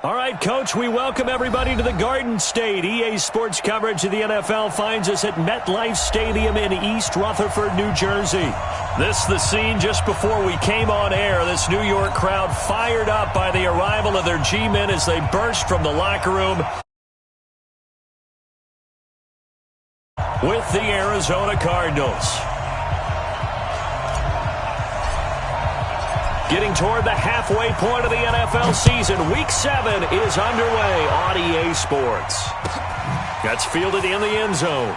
All right, Coach, we welcome everybody to the Garden State. EA Sports coverage of the NFL finds us at MetLife Stadium in East Rutherford, New Jersey. This is the scene just before we came on air. This New York crowd fired up by the arrival of their G-men as they burst from the locker room with the Arizona Cardinals. Getting toward the halfway point of the NFL season, Week 7 is underway on EA Sports. That's fielded in the end zone.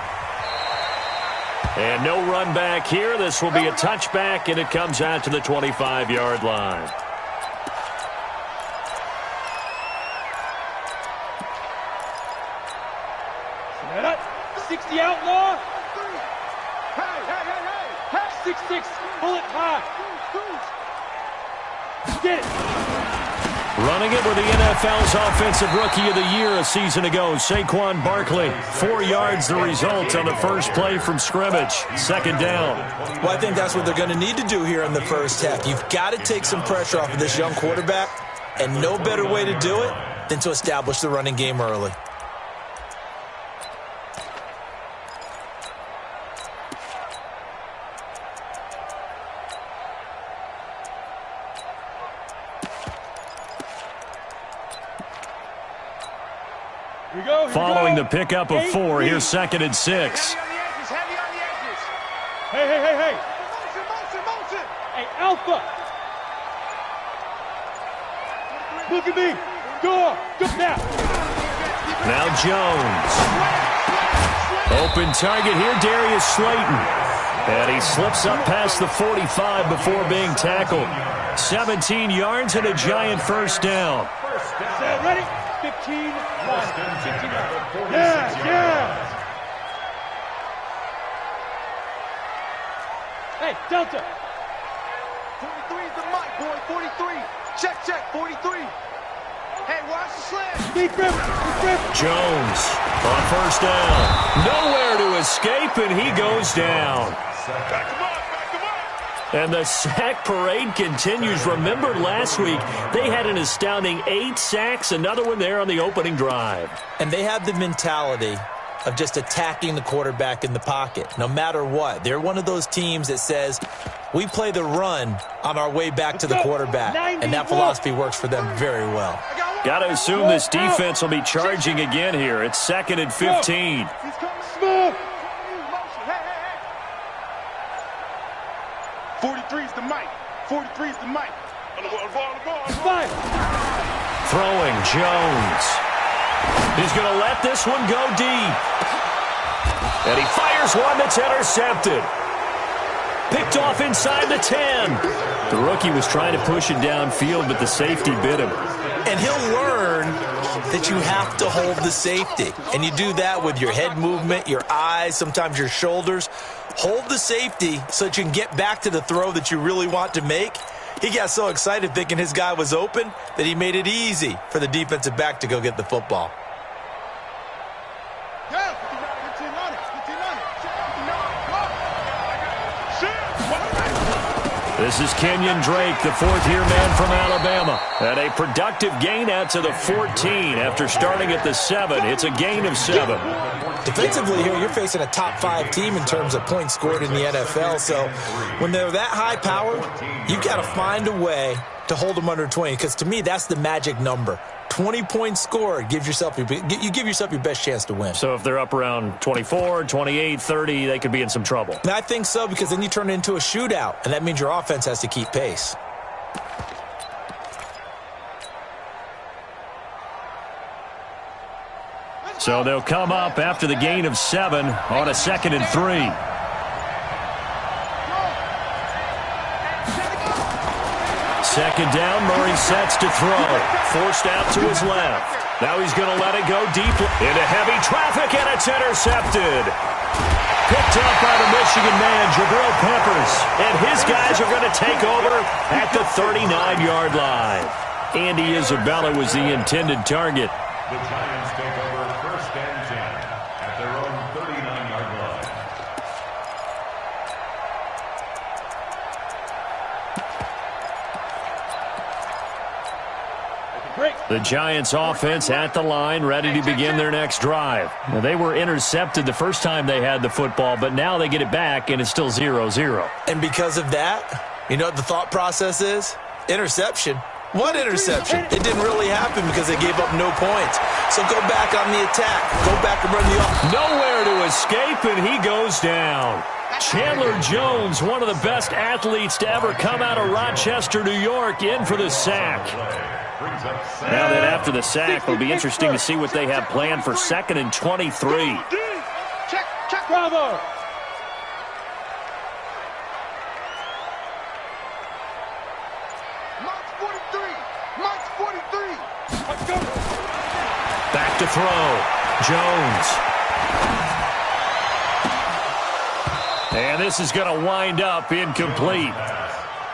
And no run back here. This will be a touchback, and it comes out to the 25-yard line. Set up. 60 outlaw. Hey. 6-6. Bullet high. Get it. Running it with the NFL's Offensive Rookie of the Year a season ago, Saquon Barkley. 4 yards the result on the first play from scrimmage. Second down. Well, I think that's what they're going to need to do here in the first half. You've got to take some pressure off of this young quarterback, and no better way to do it than to establish the running game early. Following the pickup of 4, here's 2nd and 6. Heavy on the edges. Hey. Motion. Hey, Alpha. Look at me. Go now. Now Jones. Open target here, Darius Slayton. And he slips up past the 45 before being tackled. 17 yards and a giant first down. Ready? 15. Yeah. Hey, Delta. 43 is the mic, boy. 43. Check. 43. Hey, watch the slant. Deep grip. Jones on first down. Nowhere to escape, and he goes down. Back him up. And the sack parade continues. Remember last week, they had an astounding 8 sacks, another one there on the opening drive. And they have the mentality of just attacking the quarterback in the pocket, no matter what. They're one of those teams that says, we play the run on our way back to the quarterback. And that philosophy works for them very well. Got to assume this defense will be charging again here. It's 2nd and 15. He's coming smooth. 43's the mic. 43's the mic. On the ball. Fire. Throwing Jones. He's going to let this one go deep. And he fires one that's intercepted. Picked off inside the 10. The rookie was trying to push it downfield, but the safety bit him. And he'll learn that you have to hold the safety. And you do that with your head movement, your eyes, sometimes your shoulders. Hold the safety so that you can get back to the throw that you really want to make. He got so excited thinking his guy was open that he made it easy for the defensive back to go get the football. This is Kenyon Drake, the fourth-year man from Alabama. And a productive gain out to the 14 after starting at the 7. It's a gain of 7. Defensively here, you're facing a top-5 team in terms of points scored in the NFL. So when they're that high-powered, you've got to find a way to hold them under 20. Because to me, that's the magic number. 20 points scored, you give yourself your best chance to win. So if they're up around 24, 28, 30, they could be in some trouble. And I think so, because then you turn it into a shootout, and that means your offense has to keep pace. So they'll come up after the gain of 7 on a 2nd and 3. Second down, Murray sets to throw. Forced out to his left. Now he's going to let it go deep into heavy traffic, and it's intercepted. Picked up by the Michigan man, Jabril Peppers. And his guys are going to take over at the 39-yard line. Andy Isabella was the intended target. The Giants take over 1st and 10 at their own 39-yard line. The Giants offense at the line, ready to begin their next drive. Now, they were intercepted the first time they had the football, but now they get it back, and it's still 0-0. And because of that, you know what the thought process is? Interception. One interception. It didn't really happen because they gave up no points. So go back on the attack. Go back and run the offense. Nowhere to escape, and he goes down. Chandler Jones, one of the best athletes to ever come out of Rochester, New York, in for the sack. Now that after the sack, it'll be interesting to see what they have planned for 2nd and 23. Check, bravo. March 43. March 43. Let's go. Back to throw. Jones. And this is going to wind up incomplete.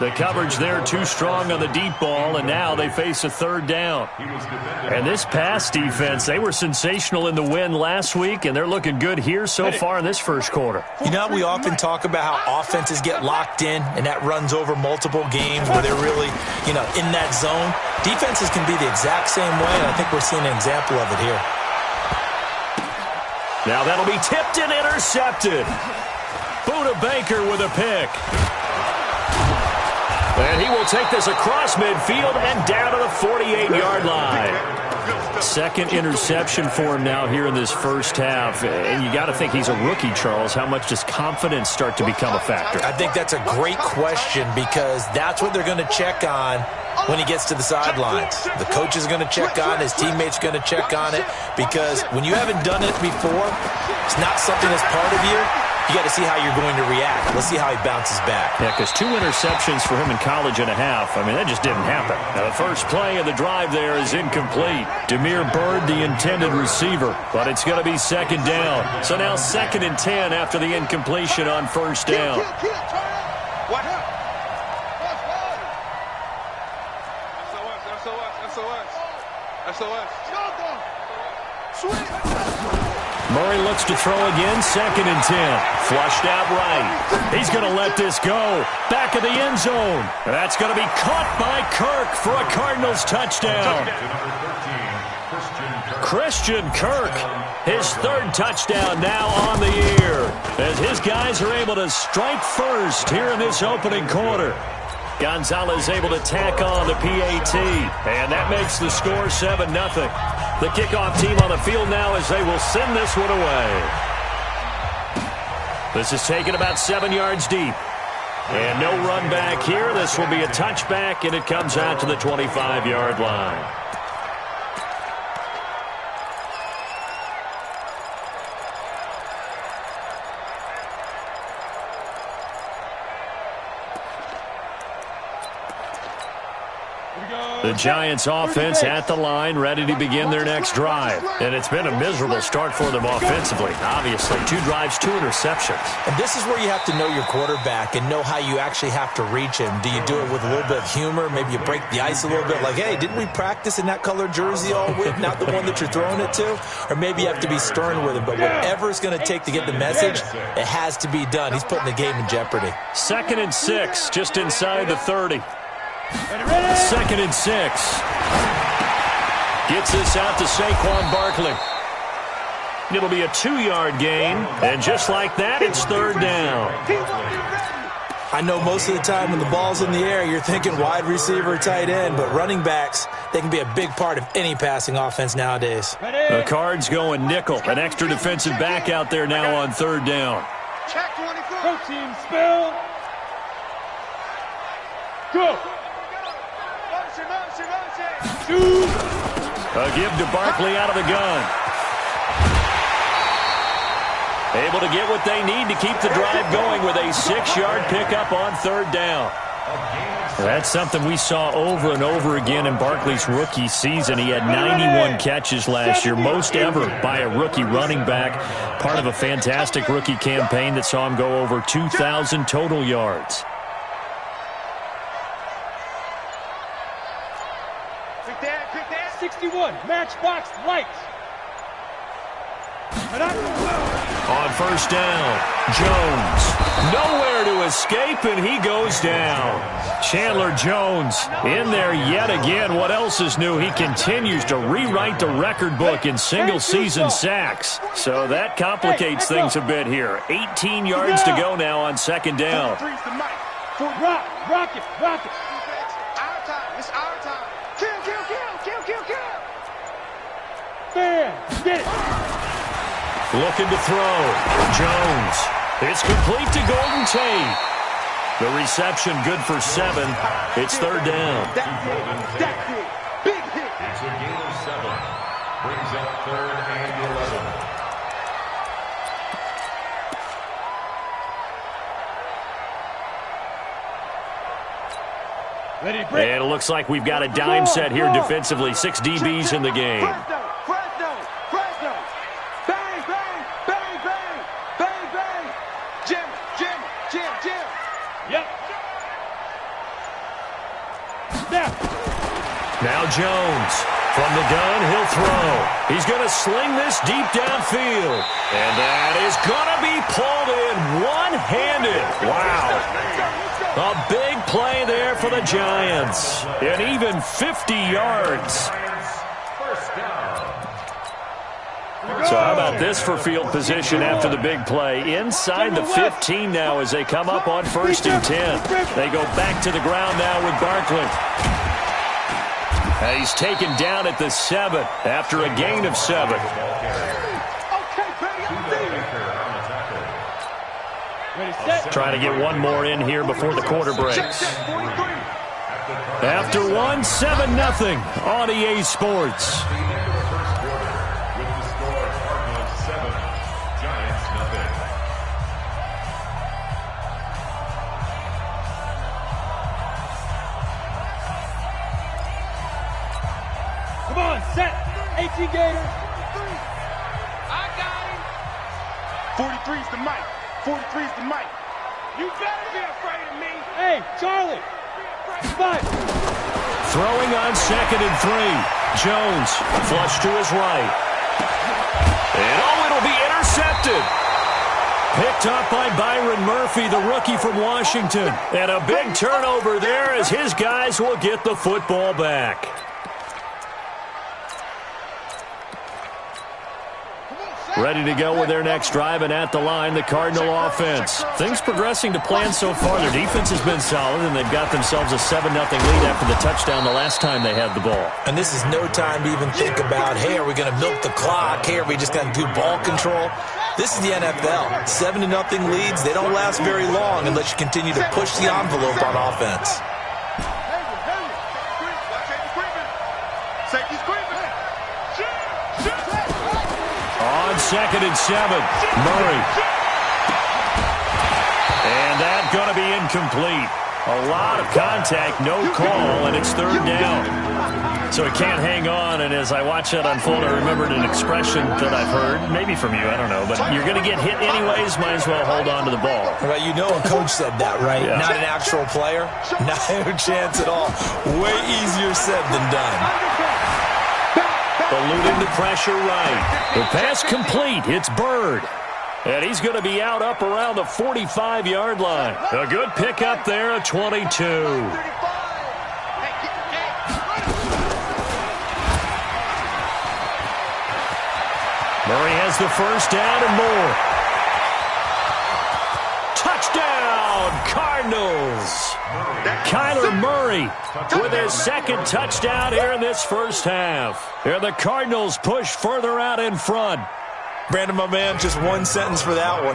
The coverage there too strong on the deep ball, and now they face a 3rd down. And this pass defense, they were sensational in the win last week, and they're looking good here so far in this first quarter. You know, we often talk about how offenses get locked in, and that runs over multiple games where they're really, in that zone. Defenses can be the exact same way, and I think we're seeing an example of it here. Now that'll be tipped and intercepted. Buda Baker with a pick. And he will take this across midfield and down to the 48-yard line. 2nd interception for him now here in this first half. And you got to think he's a rookie, Charles. How much does confidence start to become a factor? I think that's a great question because that's what they're going to check on when he gets to the sidelines. The coach is going to check on it. His teammates are going to check on it because when you haven't done it before, it's not something that's part of you. You got to see how you're going to react. Let's see how he bounces back. Yeah, because 2 interceptions for him in college and a half. I mean, that just didn't happen. Now, the first play of the drive there is incomplete. Damiere Byrd, the intended receiver, but it's going to be 2nd down. So now 2nd and 10 after the incompletion on 1st down. What? SOS. Murray looks to throw again, 2nd and 10. Flushed out right. He's going to let this go. Back of the end zone. That's going to be caught by Kirk for a Cardinals touchdown. Christian Kirk, his 3rd touchdown now on the year, as his guys are able to strike first here in this opening quarter. Gonzalez able to tack on the PAT, and that makes the score 7-0. The kickoff team on the field now as they will send this one away. This is taken about 7 yards deep. And no run back here. This will be a touchback, and it comes out to the 25-yard line. The Giants offense at the line, ready to begin their next drive. And it's been a miserable start for them offensively. Obviously, 2 drives, 2 interceptions. And this is where you have to know your quarterback and know how you actually have to reach him. Do you do it with a little bit of humor? Maybe you break the ice a little bit like, hey, didn't we practice in that colored jersey all week? Not the one that you're throwing it to? Or maybe you have to be stern with him. But whatever it's going to take to get the message, it has to be done. He's putting the game in jeopardy. 2nd and 6, just inside the 30. 2nd and 6. Gets this out to Saquon Barkley. It'll be a 2-yard gain, and just like that, it's 3rd down. I know most of the time when the ball's in the air, you're thinking wide receiver, tight end, but running backs, they can be a big part of any passing offense nowadays. The Cards going nickel. An extra defensive back out there now on 3rd down. Check 24. Protein spill. Go. Shoot. A give to Barkley out of the gun. Able to get what they need to keep the drive going with a 6-yard pickup on 3rd down. That's something we saw over and over again in Barkley's rookie season. He had 91 catches last year, most ever by a rookie running back. Part of a fantastic rookie campaign that saw him go over 2,000 total yards. 61, matchbox lights. On first down, Jones. Nowhere to escape, and he goes down. Chandler Jones in there yet again. What else is new? He continues to rewrite the record book in single-season sacks. So that complicates things a bit here. 18 yards to go now on second down. Rock it. Our time. It's our time. Kill. Man, get it. Looking to throw. Jones. It's complete to Golden Tate. The reception good for 7. It's third down. That's it. Big hit. It's a gain of 7. Brings up 3rd and 11. And it looks like we've got a dime set here defensively. 6 DBs in the game. Fresno. Bang. Jim. Yep. Snap. Now Jones. From the gun, he'll throw. He's going to sling this deep downfield. And that is going to be pulled in one-handed. Wow. A big play there for the Giants. And even 50 yards. So how about this for field position after the big play? Inside the 15 now as they come up on 1st and 10. They go back to the ground now with Barkley. He's taken down at the 7 after a gain of 7. Trying to get one more in here before the quarter breaks. After 1, 7-0 on EA Sports. Come on, set. 18 Gators. I got him. 43's the mic. 43's the mic. You better be afraid of me. Hey, Charlie. Spot. Throwing on 2nd and 3. Jones flush to his right. And it'll be intercepted. Picked up by Byron Murphy, the rookie from Washington. And a big turnover there as his guys will get the football back. Ready to go with their next drive, and at the line, the Cardinal offense. Things progressing to plan so far. Their defense has been solid, and they've got themselves a 7-0 lead after the touchdown the last time they had the ball. And this is no time to even think about, hey, are we going to milk the clock? Hey, are we just going to do ball control? This is the NFL. 7-0 leads, they don't last very long unless you continue to push the envelope on offense. On 2nd and 7, Murray. And that's going to be incomplete. A lot of contact, no call, and it's third down. So he can't hang on, and as I watch that unfold, I remembered an expression that I've heard, maybe from you, I don't know, but you're going to get hit anyways, might as well hold on to the ball. Well, you know a coach said that, right? Yeah. Not an actual player. No chance at all. Way easier said than done. Eluding the pressure right. The pass complete. It's Bird. And he's going to be out up around the 45-yard line. A good pickup there at 22. Murray has the first down and more. Touchdown, Cardinals. Kyler Murray with his 2nd touchdown here in this first half. And the Cardinals push further out in front. Brandon, my man, just one sentence for that one.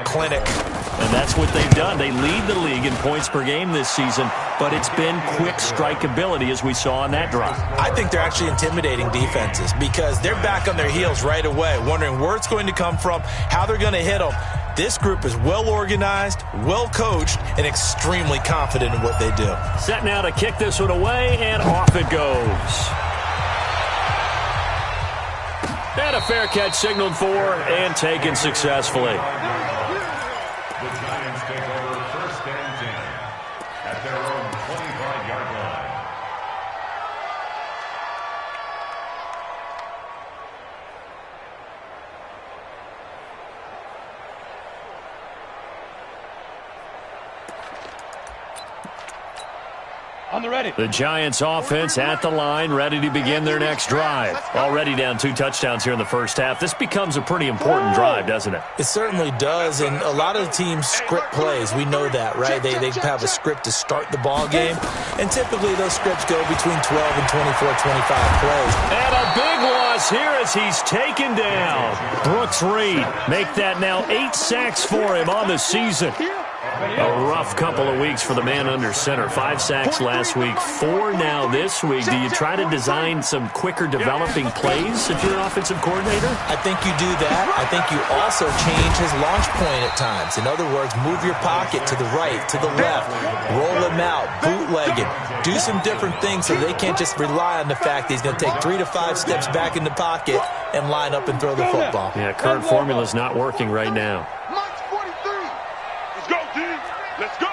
Clinic. And that's what they've done. They lead the league in points per game this season, but it's been quick strike ability as we saw on that drive. I think they're actually intimidating defenses because they're back on their heels right away, wondering where it's going to come from, how they're going to hit them. This group is well organized, well coached, and extremely confident in what they do. Set now to kick this one away, and off it goes. And a fair catch signaled for and taken successfully. The Giants take over 1st and 10 at their own 25-yard line. they're ready. The Giants offense at the line, ready to begin their next drive. Already down 2 touchdowns here in the first half. This becomes a pretty important drive, doesn't it? It certainly does, and a lot of the teams script plays. We know that, right? They have a script to start the ball game, and typically those scripts go between 12 and 24, 25 plays. And a big loss here as he's taken down. Brooks Reed make that now 8 sacks for him on the season. A rough couple of weeks for the man under center. 5 sacks last week, 4 now this week. Do you try to design some quicker developing plays if you're an offensive coordinator? I think you do that. I think you also change his launch point at times. In other words, move your pocket to the right, to the left, roll him out, bootleg him. Do some different things so they can't just rely on the fact that he's going to take 3 to 5 steps back in the pocket and line up and throw the football. Yeah, current formula's not working right now. Let's go, team. Let's go.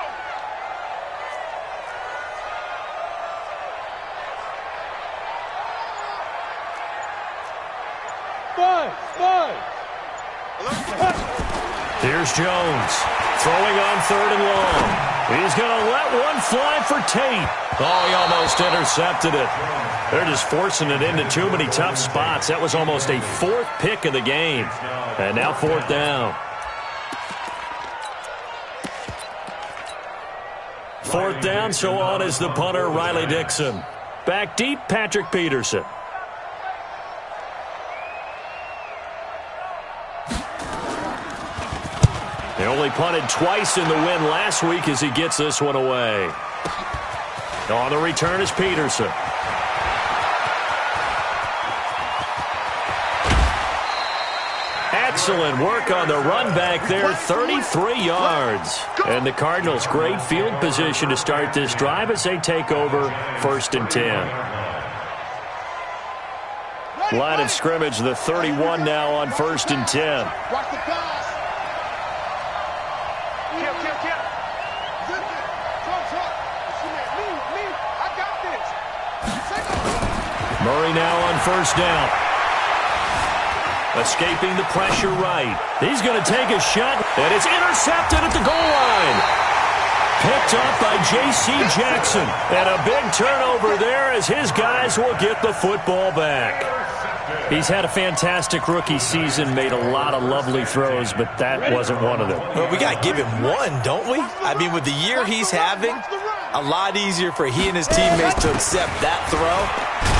Five. Here's Jones, throwing on 3rd and long. He's going to let one fly for Tate. Oh, he almost intercepted it. They're just forcing it into too many tough spots. That was almost a 4th pick of the game. And now 4th down. 4th down, so on is the punter, Riley Dixon. Back deep, Patrick Peterson. They only punted twice in the win last week as he gets this one away. On the return is Peterson. Excellent work on the run back there, 33 yards. And the Cardinals, great field position to start this drive as they take over 1st and 10. Line of scrimmage, the 31 now on 1st and 10. Watch the pass. Murray now on 1st down. Escaping the pressure right. He's going to take a shot, and it's intercepted at the goal line. Picked up by J.C. Jackson. And a big turnover there as his guys will get the football back. He's had a fantastic rookie season, made a lot of lovely throws, but that wasn't one of them. Well, we got to give him one, don't we? I mean, with the year he's having, a lot easier for he and his teammates to accept that throw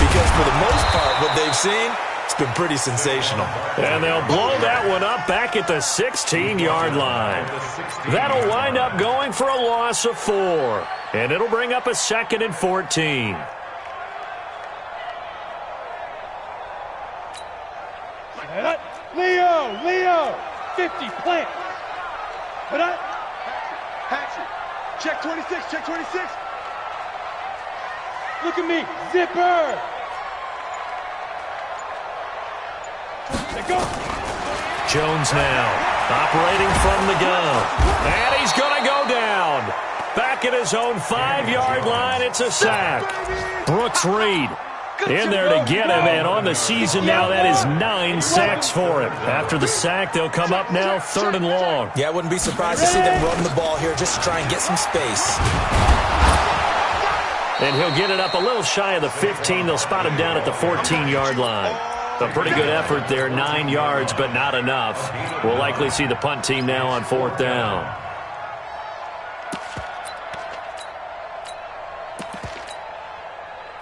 because for the most part, what they've seen, it's been pretty sensational. And they'll blow that one up back at the 16-yard line. That'll wind up going for a loss of 4. And it'll bring up a 2nd and 14. Leo, 50, plant. Hatchet. Check 26. Look at me, zipper. Let go. Jones now, operating from the gun. And he's going to go down. Back at his own 5-yard line, it's a sack. Brooks Reed in there to get him, and on the season now, that is 9 sacks for him. After the sack, they'll come up now 3rd and long. Yeah, I wouldn't be surprised to see them run the ball here just to try and get some space. And he'll get it up a little shy of the 15. They'll spot him down at the 14-yard line. A pretty good effort there, 9 yards, but not enough. We'll likely see the punt team now on 4th down.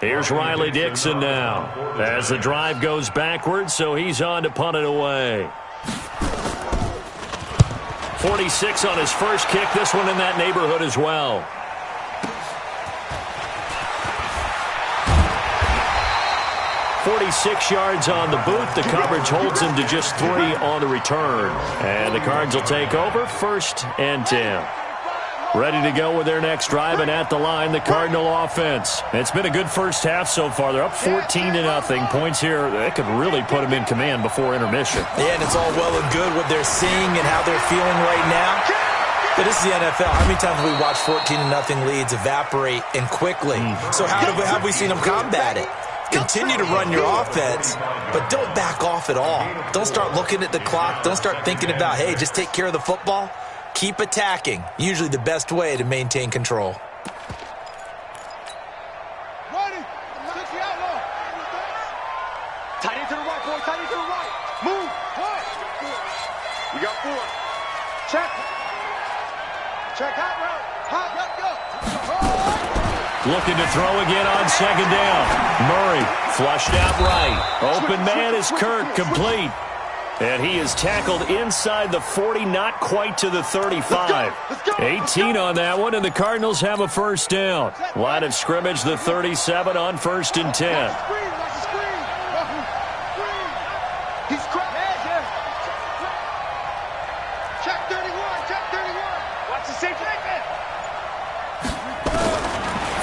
Here's Riley Dixon now as the drive goes backwards, so he's on to punt it away. 46 on his first kick, this one in that neighborhood as well. .46 yards on the boot. The coverage holds him to just 3 on the return. And the Cards will take over 1st and 10. Ready to go with their next drive, and at the line, the Cardinal offense. It's been a good first half so far. They're up 14-0. Points here, that could really put them in command before intermission. Yeah, and it's all well and good what they're seeing and how they're feeling right now. But this is the NFL. How many times have we watched 14-0 leads evaporate and quickly? So how have we seen them combat it? Continue to run your offense, but don't back off at all. Don't start looking at the clock. Don't start thinking about, hey, just take care of the football. Keep attacking. Usually the best way to maintain control. how you do right. Move. What? We got 4. Check. Check hot route. Hot. Go. Looking to throw again on second down. Murray flushed out right. Open man is Kirk, complete. And he is tackled inside the 40, not quite to the 35. 18 on that one, and the Cardinals have a first down. Line of scrimmage, the 37 on 1st and 10. He's cracked. Check 31. Check 31. Watch the safety.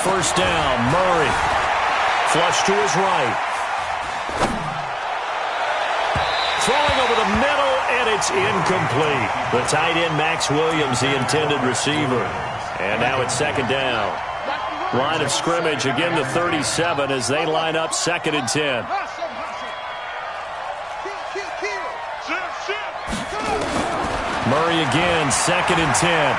First down, Murray. Flush to his right. Throwing over the middle, and it's incomplete. The tight end, Max Williams, the intended receiver. And now it's second down. Line of scrimmage, again the 37 as they line up 2nd and 10. Murray again, 2nd and 10.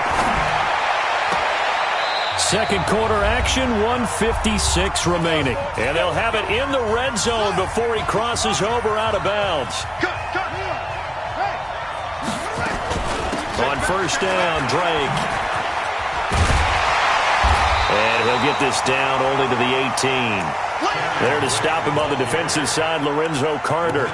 Second quarter action, 1:56 remaining. And they'll have it in the red zone before he crosses over out of bounds. On first down, Drake. And he'll get this down only to the 18. There to stop him on the defensive side, Lorenzo Carter.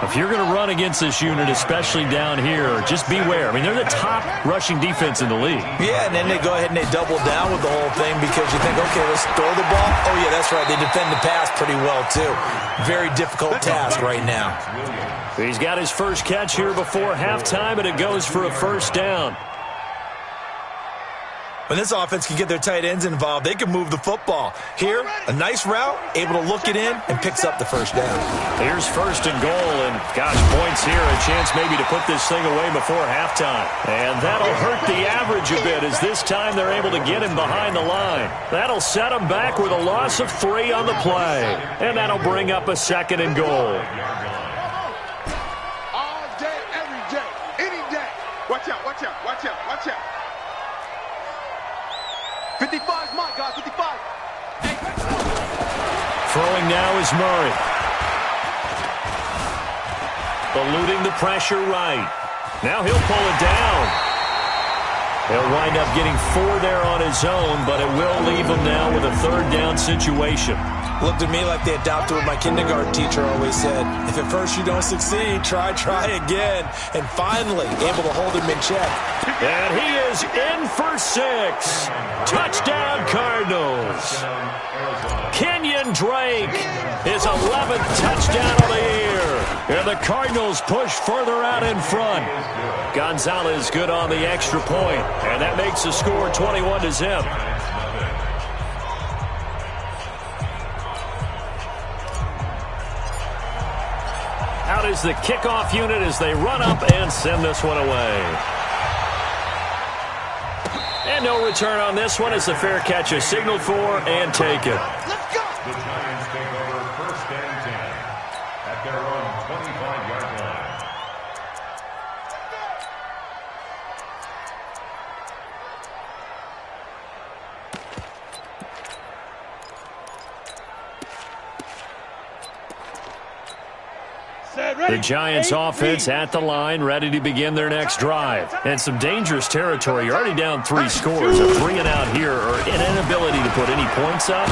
If you're going to run against this unit, especially down here, just beware. I mean, they're the top rushing defense in the league. Yeah, and then they go ahead and they double down with the whole thing because you think, okay, let's throw the ball. Oh, yeah, that's right. They defend the pass pretty well, too. Very difficult task right now. He's got his first catch here before halftime, and it goes for a first down. When this offense can get their tight ends involved, they can move the football. Here, a nice route, able to look it in, and picks up the first down. Here's 1st and goal, and gosh, points here, a chance maybe to put this thing away before halftime. And that'll hurt the average a bit as this time they're able to get him behind the line. That'll set him back with a loss of 3 on the play. And that'll bring up a 2nd and goal. All day, every day, any day. Watch out, watch out, watch out, watch out. 55 is my guy, 55. Throwing now is Murray. Eluding the pressure right. Now he'll pull it down. He'll wind up getting 4 there on his own, but it will leave him now with a 3rd down situation. Looked at me like they adopted what my kindergarten teacher always said. If at first you don't succeed, try again. And finally, able to hold him in check. And he is in for 6. Touchdown, Cardinals. Kenyon Drake, his 11th touchdown of the year. And the Cardinals push further out in front. Gonzalez good on the extra point, and that makes the score 21-0. Out is the kickoff unit as they run up and send this one away. And no return on this one as the fair catch is signaled for and taken. Let's go. The Giants take over 1st and 10 at their own 25-yard line. The Giants offense at the line, ready to begin their next drive. And some dangerous territory. You're already down 3 scores. A 3 and out here, or an inability to put any points up.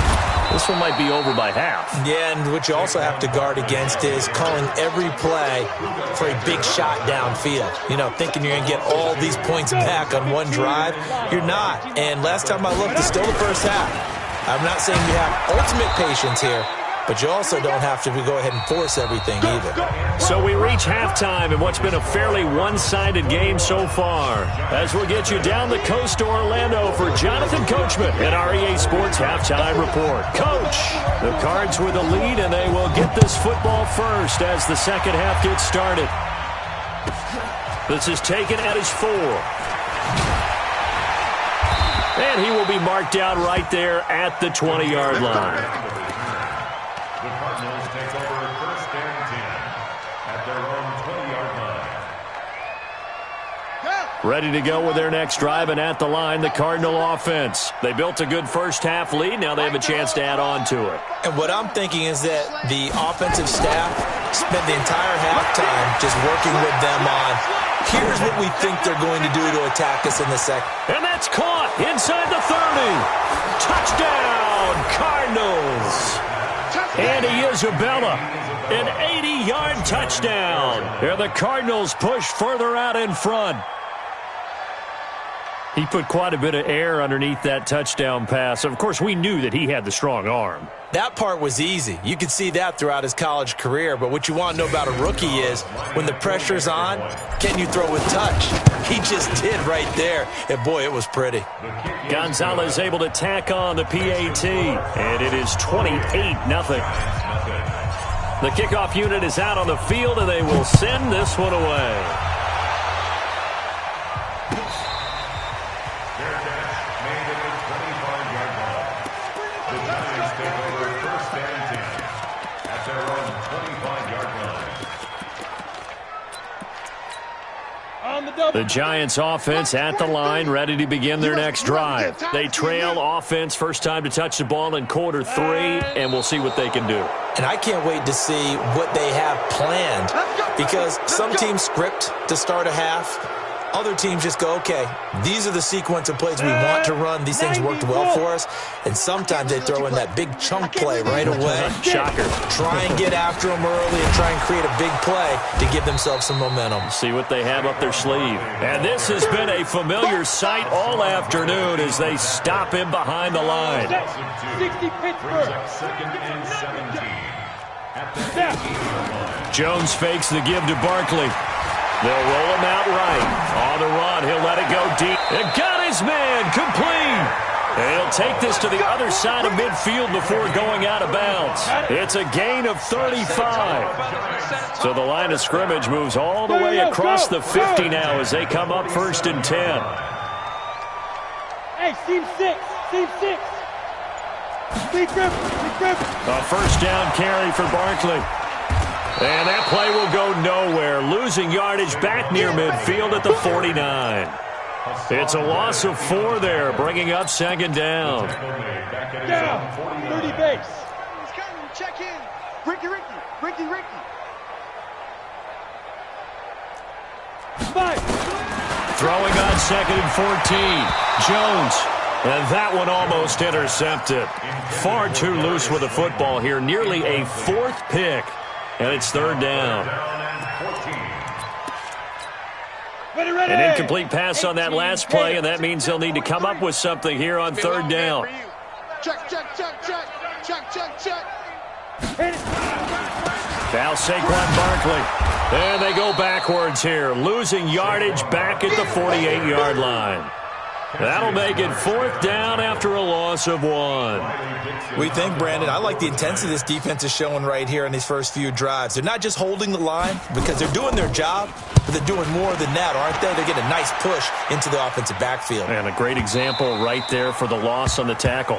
This one might be over by half. Yeah, and what you also have to guard against is calling every play for a big shot downfield. You know, thinking you're going to get all these points back on one drive. You're not. And last time I looked, it's still the first half. I'm not saying you have ultimate patience here, but you also don't have to go ahead and force everything either. So we reach halftime in what's been a fairly one-sided game so far. As we'll get you down the coast to Orlando for Jonathan Coachman at our EA Sports Halftime Report. Coach, the Cards with the lead, and they will get this football first as the second half gets started. This is taken at his 4. And he will be marked down right there at the 20-yard line. The Cardinals take over 1st and 10 at their own 20-yard line. Go! Ready to go with their next drive, and at the line, the Cardinal offense. They built a good first-half lead. Now they have a chance to add on to it. And what I'm thinking is that the offensive staff spent the entire halftime just working with them on, here's what we think they're going to do to attack us in the second. And that's caught inside the 30. Touchdown, Cardinals. Andy Isabella, an 80-yard touchdown. And the Cardinals push further out in front. He put quite a bit of air underneath that touchdown pass. Of course, we knew that he had the strong arm. That part was easy. You could see that throughout his college career. But what you want to know about a rookie is when the pressure's on, can you throw with touch? He just did right there. And, boy, it was pretty. Gonzalez able to tack on the PAT. And it is 28-0. The kickoff unit is out on the field, and they will send this one away. The Giants offense at the line, ready to begin their next drive. They trail offense, first time to touch the ball in quarter 3, and we'll see what they can do. And I can't wait to see what they have planned, because some teams script to start a half. Other teams just go, okay, these are the sequence of plays we want to run. These things worked well for us. And sometimes they throw in that big chunk play right away. Shocker. Try and get after them early and try and create a big play to give themselves some momentum. See what they have up their sleeve. And this has been a familiar sight all afternoon as they stop him behind the line. 60 Pittsburgh. Second and 17. At the Jones fakes the give to Barkley. They'll roll him out right. On the run, he'll let it go deep. And got his man complete. And he'll take this to the other side of midfield before going out of bounds. It's a gain of 35. So the line of scrimmage moves all the way across the 50 now as they come up 1st and 10. Hey, team 6. Team 6. Big grip. A first down carry for Barkley. And that play will go nowhere. Losing yardage back near midfield at the 49. It's a loss of 4 there, bringing up 2nd down. Down. 30 base. He's coming. Check in. Ricky. 5. Throwing on 2nd and 14. Jones. And that one almost intercepted. Far too loose with the football here. Nearly a 4th pick. And it's 3rd down. An incomplete pass on that last play, and that means they'll need to come up with something here on 3rd down. Check. Foul Saquon Barkley. And they go backwards here, losing yardage back at the 48-yard line. That'll make it 4th down after a loss of 1. We think, Brandon, I like the intensity this defense is showing right here in these first few drives. They're not just holding the line because they're doing their job, but they're doing more than that, aren't they? They're getting a nice push into the offensive backfield. And a great example right there for the loss on the tackle.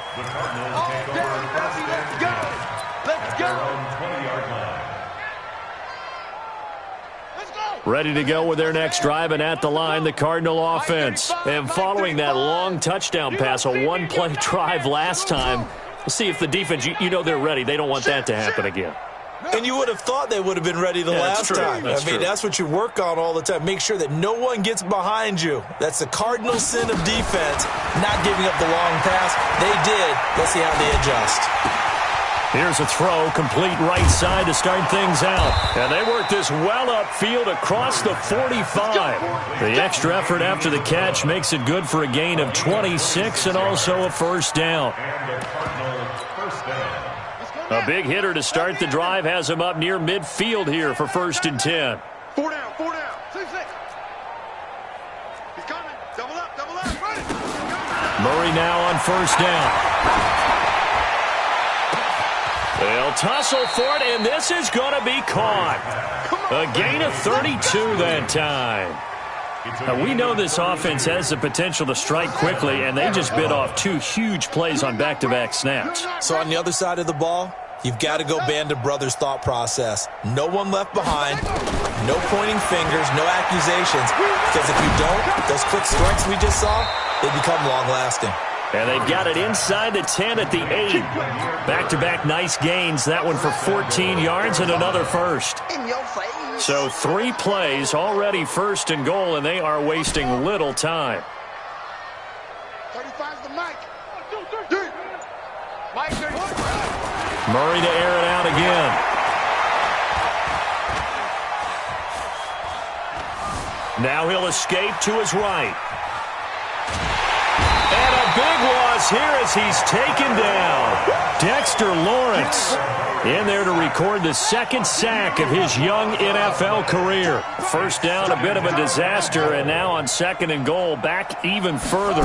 Let's go. Ready to go with their next drive, and at the line, the Cardinal offense. And following that long touchdown pass, a one-play drive last time, we'll see if the defense, you know they're ready. They don't want that to happen again. And you would have thought they would have been ready the last time. That's what you work on all the time. Make sure that no one gets behind you. That's the cardinal sin of defense, not giving up the long pass. They did. Let's see how they adjust. Here's a throw, complete right side to start things out. And they work this well upfield across the 45. The extra effort after the catch makes it good for a gain of 26 and also a first down. A big hitter to start the drive has him up near midfield here for 1st and 10. 4 down. 6. He's coming. Double up. Run it. Murray now on 1st down. They'll tussle for it, and this is going to be caught. A gain of 32 that time. Now, we know this offense has the potential to strike quickly, and they just bit off 2 huge plays on back-to-back snaps. So on the other side of the ball, you've got to go Band of Brothers thought process. No one left behind. No pointing fingers, no accusations, because if you don't, those quick strikes we just saw, they become long-lasting. And they've got it inside the 10 at the 8. Back-to-back nice gains. That one for 14 yards and another first. So 3 plays already first and goal, and they are wasting little time. 35's the mic. Mike 35. Murray to air it out again. Now he'll escape to his right. And a big loss here as he's taken down. Dexter Lawrence in there to record the second sack of his young NFL career. First down, a bit of a disaster, and now on second and goal, back even further.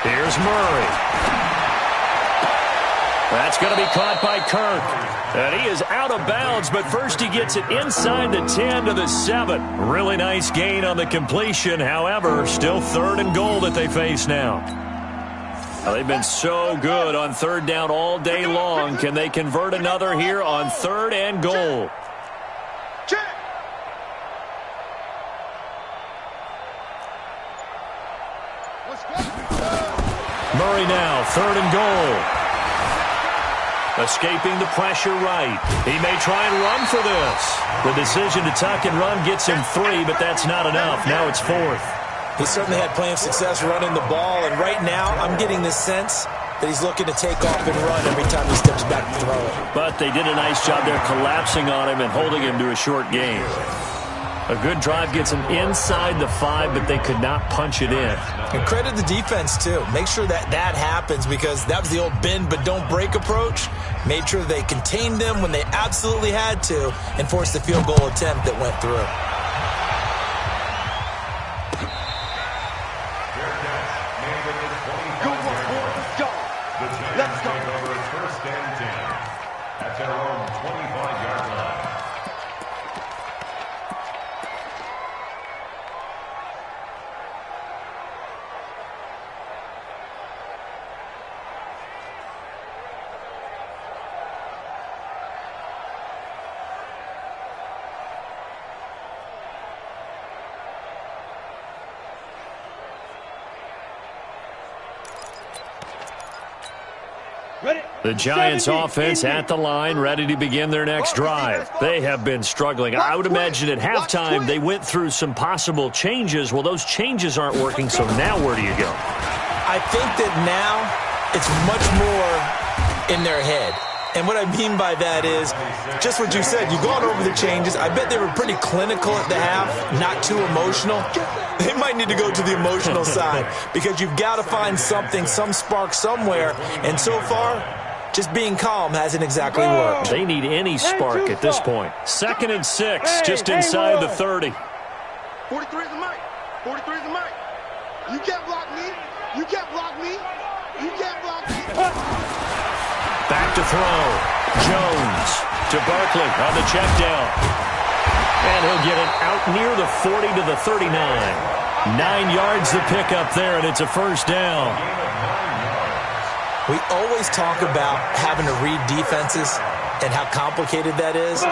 Here's Murray. That's going to be caught by Kirk. And he is out of bounds, but first he gets it inside the 10 to the 7. Really nice gain on the completion. However, still third and goal that they face now. Now, they've been so good on third down all day long. Can they convert another here on third and goal? Murray now, third and goal. Escaping the pressure right. He may try and run for this. The decision to tuck and run gets him 3, but that's not enough. Now it's 4th. He certainly had plenty of success running the ball, and right now I'm getting the sense that he's looking to take off and run every time he steps back to throw it. But they did a nice job there collapsing on him and holding him to a short gain. A good drive gets him inside the 5, but they could not punch it in. And credit the defense, too. Make sure that that happens, because that was the old bend but don't break approach. Made sure they contained them when they absolutely had to and forced the field goal attempt that went through. Let's go. First and 10 at their own 25-yard line. The Giants offense at the line, ready to begin their next drive. They have been struggling. I would imagine at halftime they went through some possible changes. Well, those changes aren't working, so now where do you go? I think that now it's much more in their head. And what I mean by that is just what you said. You've gone over the changes. I bet they were pretty clinical at the half, not too emotional. They might need to go to the emotional side, because you've got to find something, some spark somewhere. And so far, just being calm hasn't exactly worked. They need any spark at this point. 2nd and 6, just inside the 30. 43 is the mic. 43 is the mic. You can't block me. You can't block me. You can't block me. Back to throw. Jones to Barkley on the check down. And he'll get it out near the 40 to the 39. 9 yards to pick up there, and it's a first down. We always talk about having to read defenses and how complicated that is.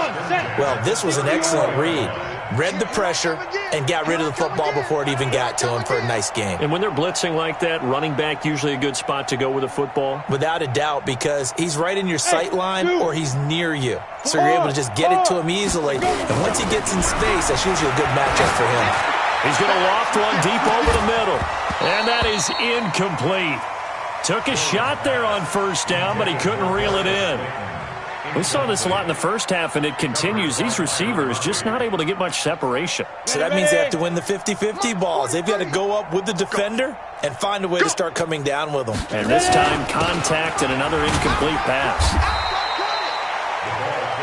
Well, this was an excellent read. Read the pressure and got rid of the football before it even got to him for a nice game. And when they're blitzing like that, running back usually a good spot to go with a football? Without a doubt, because he's right in your sight line or he's near you. So you're able to just get it to him easily. And once he gets in space, that's usually a good matchup for him. He's going to loft one deep over the middle. And that is incomplete. Took a shot there on first down, but he couldn't reel it in. We saw this a lot in the first half, and it continues. These receivers just not able to get much separation. So that means they have to win the 50-50 balls. They've got to go up with the defender and find a way to start coming down with them. And this time, contact and another incomplete pass.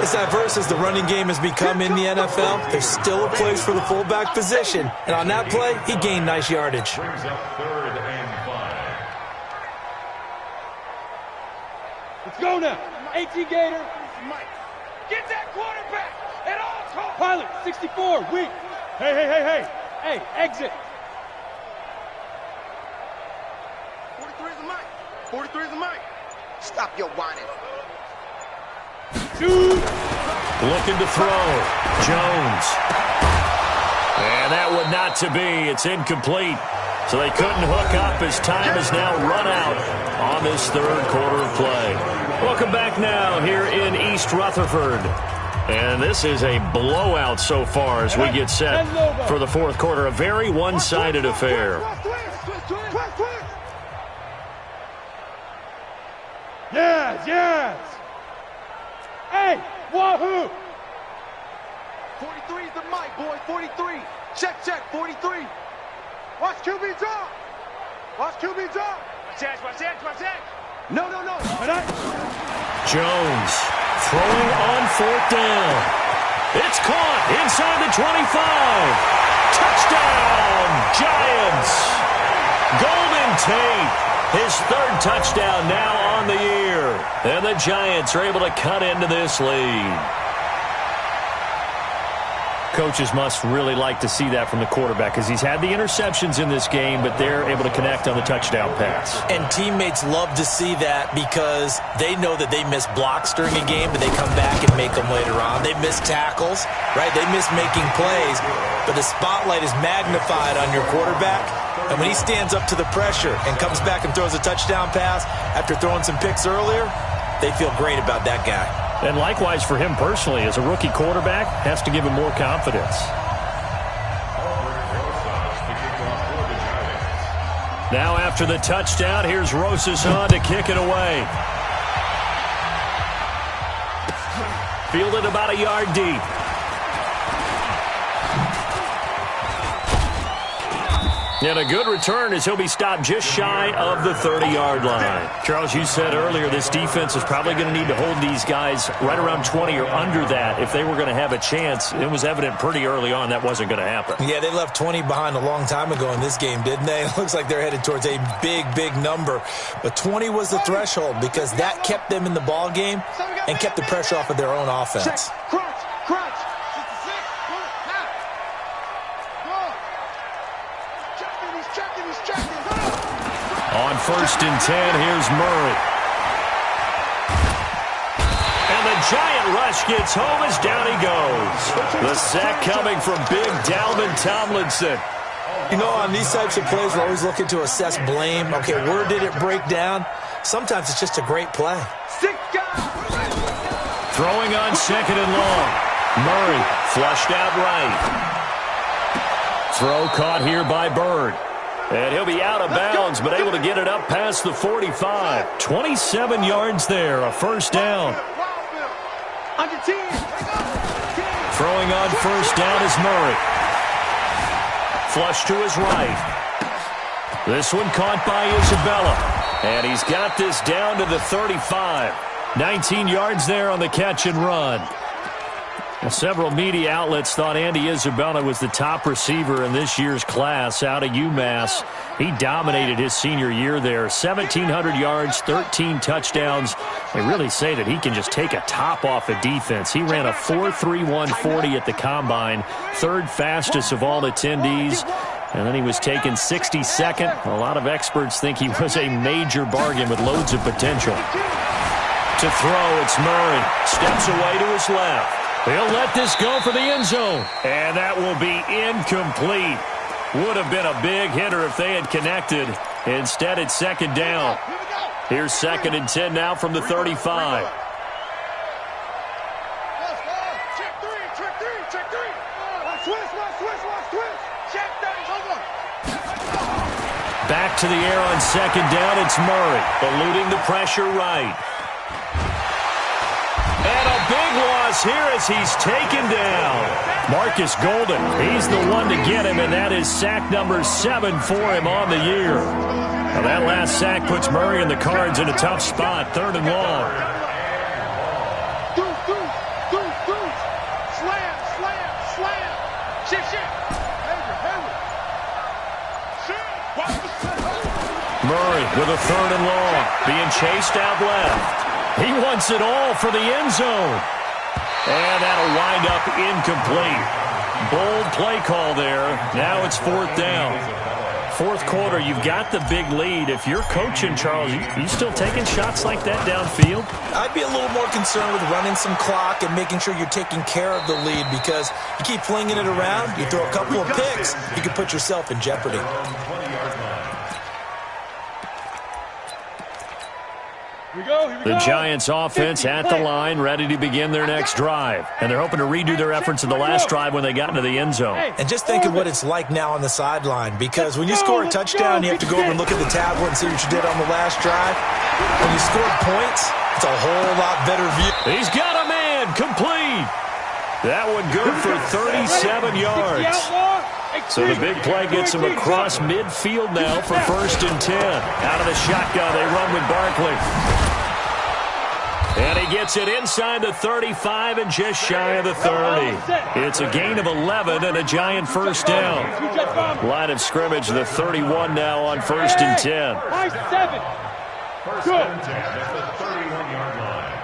As diverse as the running game has become in the NFL, there's still a place for the fullback position. And on that play, he gained nice yardage. Brings up 3rd and 5. Let's go now. 18 Gator. Mike, get that quarterback at all costs. Pilot, 64, weak. Hey. Hey, exit. 43 is the mic. 43 is the mic. Stop your whining. Shoot. Looking to throw. Jones. And that one not to be. It's incomplete. So they couldn't hook up as time has now run out on this third quarter of play. Welcome back now here in East Rutherford. And this is a blowout so far as we get set for the fourth quarter. A very one-sided affair. Yes. Hey, wahoo! 43 is the mic, boy. 43. Check, 43. Watch QB drop. Watch QB drop. Watch that. No. Jones throwing on fourth down. It's caught inside the 25. Touchdown, Giants. Golden Tate, his third touchdown now on the year. And the Giants are able to cut into this lead. Coaches must really like to see that from the quarterback because he's had the interceptions in this game, but they're able to connect on the touchdown pass. And teammates love to see that because they know that they miss blocks during a game, but they come back and make them later on. They miss tackles, right? They miss making plays, but the spotlight is magnified on your quarterback. And when he stands up to the pressure and comes back and throws a touchdown pass after throwing some picks earlier, they feel great about that guy. And likewise for him personally, as a rookie quarterback, has to give him more confidence. Now after the touchdown, here's Rosas on to kick it away. Fielded about a yard deep. And a good return as he'll be stopped just shy of the 30-yard line. Charles, you said earlier this defense is probably going to need to hold these guys right around 20 or under that if they were going to have a chance. It was evident pretty early on that wasn't going to happen. Yeah, they left 20 behind a long time ago in this game, didn't they? It looks like they're headed towards a big number. But 20 was the threshold because that kept them in the ball game and kept the pressure off of their own offense. Crunch. On 1st and 10, here's Murray. And the giant rush gets home as down he goes. The sack coming from big Dalvin Tomlinson. You know, on these types of plays, we're always looking to assess blame. Okay, where did it break down? Sometimes it's just a great play. Throwing on 2nd and long. Murray flushed out right. Throw caught here by Bird. And he'll be out of bounds, but able to get it up past the 45. 27 yards there, a first down. Throwing on 1st down is Murray. Flush to his right. This one caught by Isabella. And he's got this down to the 35. 19 yards there on the catch and run. Well, several media outlets thought Andy Isabella was the top receiver in this year's class out of UMass. He dominated his senior year there. 1,700 yards, 13 touchdowns. They really say that he can just take a top off a defense. He ran a 4.31 40 at the Combine, 3rd fastest of all attendees. And then he was taken 62nd. A lot of experts think he was a major bargain with loads of potential. To throw, it's Murray. Steps away to his left. He'll let this go for the end zone. And that will be incomplete. Would have been a big hitter if they had connected. Instead, it's 2nd down. Here's 2nd and 10 now from the 35. Back to the air on 2nd down. It's Murray, eluding the pressure right. And a big loss here as he's taken down. Marcus Golden, he's the one to get him, and that is sack number 7 for him on the year. Now that last sack puts Murray and the Cards in a tough spot, 3rd and long. Murray with a 3rd and long, being chased out left. He wants it all for the end zone. And that'll wind up incomplete. Bold play call there. Now it's 4th down. fourth quarter, you've got the big lead. If you're coaching, Charles, you still taking shots like that downfield? I'd be a little more concerned with running some clock and making sure you're taking care of the lead, because you keep flinging it around, you throw a couple of picks, you can put yourself in jeopardy. The Giants offense at the line, ready to begin their next drive. And they're hoping to redo their efforts in the last drive when they got into the end zone. And just think of what it's like now on the sideline, because when you score a touchdown, you have to go over and look at the tablet and see what you did on the last drive. When you score points, it's a whole lot better view. He's got a man, complete. That one good for 37 yards. So the big play gets him across midfield now for 1st and 10. Out of the shotgun, they run with Barkley. And he gets it inside the 35 and just shy of the 30. It's a gain of 11 and a Giant first down. Line of scrimmage, the 31 now on 1st and 10. First and 10 at the 31-yard line.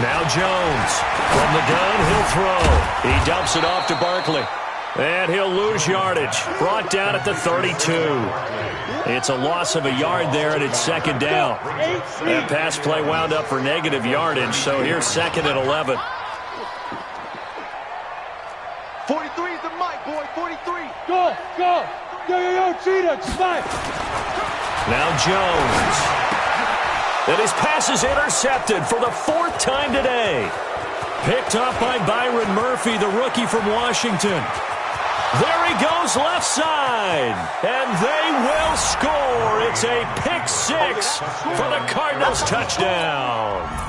Now Jones. From the gun, he'll throw. He dumps it off to Barkley. And he'll lose yardage. Brought down at the 32. It's a loss of a yard there, and it's 2nd down. That pass play wound up for negative yardage, so here's 2nd and 11. 43 is the mic, boy, 43. Go, go. Yo, Cheetah, slide. Now Jones. And his pass is intercepted for the 4th time today. Picked up by Byron Murphy, the rookie from Washington. There he goes left side. And they will score. It's a pick 6 for the Cardinals touchdown.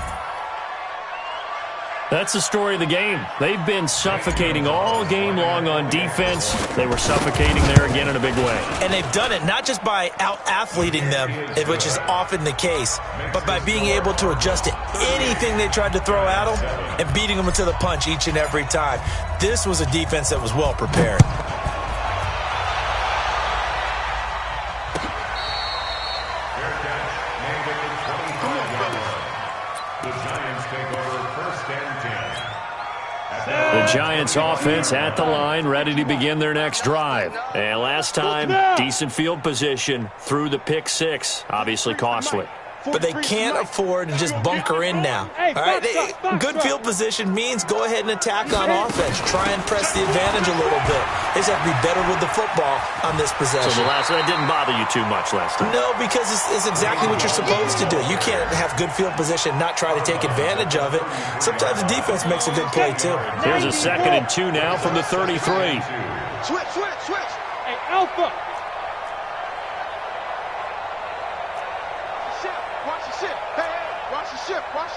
That's the story of the game. They've been suffocating all game long on defense. They were suffocating there again in a big way. And they've done it not just by out-athleting them, which is often the case, but by being able to adjust to anything they tried to throw at them and beating them to the punch each and every time. This was a defense that was well prepared. The Giants offense at the line, ready to begin their next drive. And last time, decent field position through the pick 6. Obviously costly. But they can't afford to just bunker in now. All right, good field position means go ahead and attack on offense. Try and press the advantage a little bit. They just have to be better with the football on this possession. So that didn't bother you too much last time? No, because it's exactly what you're supposed to do. You can't have good field position, not try to take advantage of it. Sometimes the defense makes a good play, too. Here's a 2nd and 2 now from the 33. Switch. Hey, Alpha.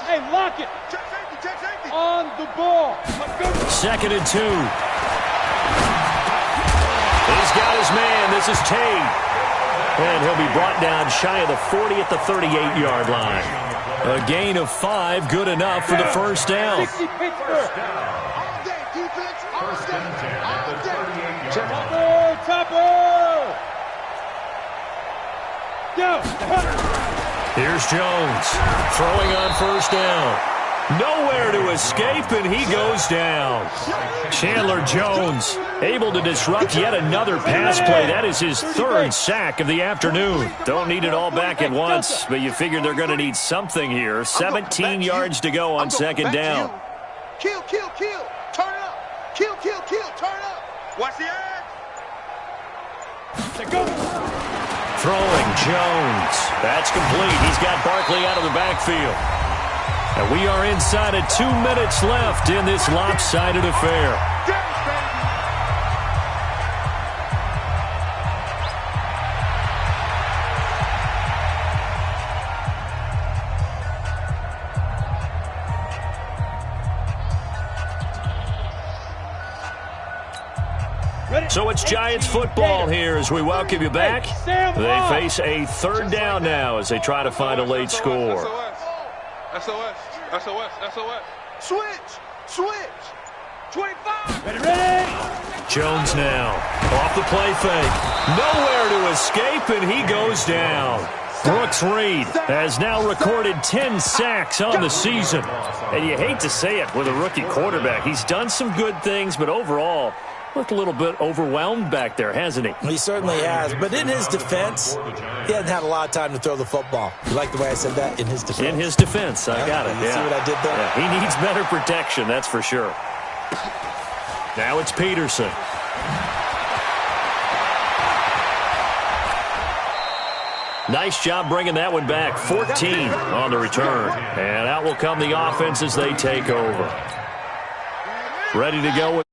Hey, lock it. Check safety. On the ball. 2nd and 2. He's got his man. This is Tate. And he'll be brought down shy of the 40 at the 38-yard line. A gain of 5, good enough for the first down. 60 Pittsburgh. All day, defense. First and 10 at the 38-yard line. Topper. Go. Here's Jones throwing on first down. Nowhere to escape, and he goes down. Chandler Jones able to disrupt yet another pass play. That is his 3rd sack of the afternoon. Don't need it all back at once, but you figure they're going to need something here. 17 yards to go on 2nd down. Kill. Turn up. Kill. Turn up. Watch the edge. Throwing Jones. That's complete. He's got Barkley out of the backfield. And we are inside of 2 minutes left in this lopsided affair. So it's Giants football here as we welcome you back. They face a 3rd down now as they try to find a late score. SOS. Switch. 25. Ready. Jones now off the play fake. Nowhere to escape, and he goes down. Brooks Reed has now recorded 10 sacks on the season. And you hate to say it with a rookie quarterback. He's done some good things, but overall, Looked a little bit overwhelmed back there, hasn't he? He certainly has. But in his defense, he hasn't had a lot of time to throw the football. You like the way I said that? In his defense. In his defense. I got it. You see what I did there? Yeah, he needs better protection, that's for sure. Now it's Peterson. Nice job bringing that one back. 14 on the return. And out will come the offense as they take over. Ready to go.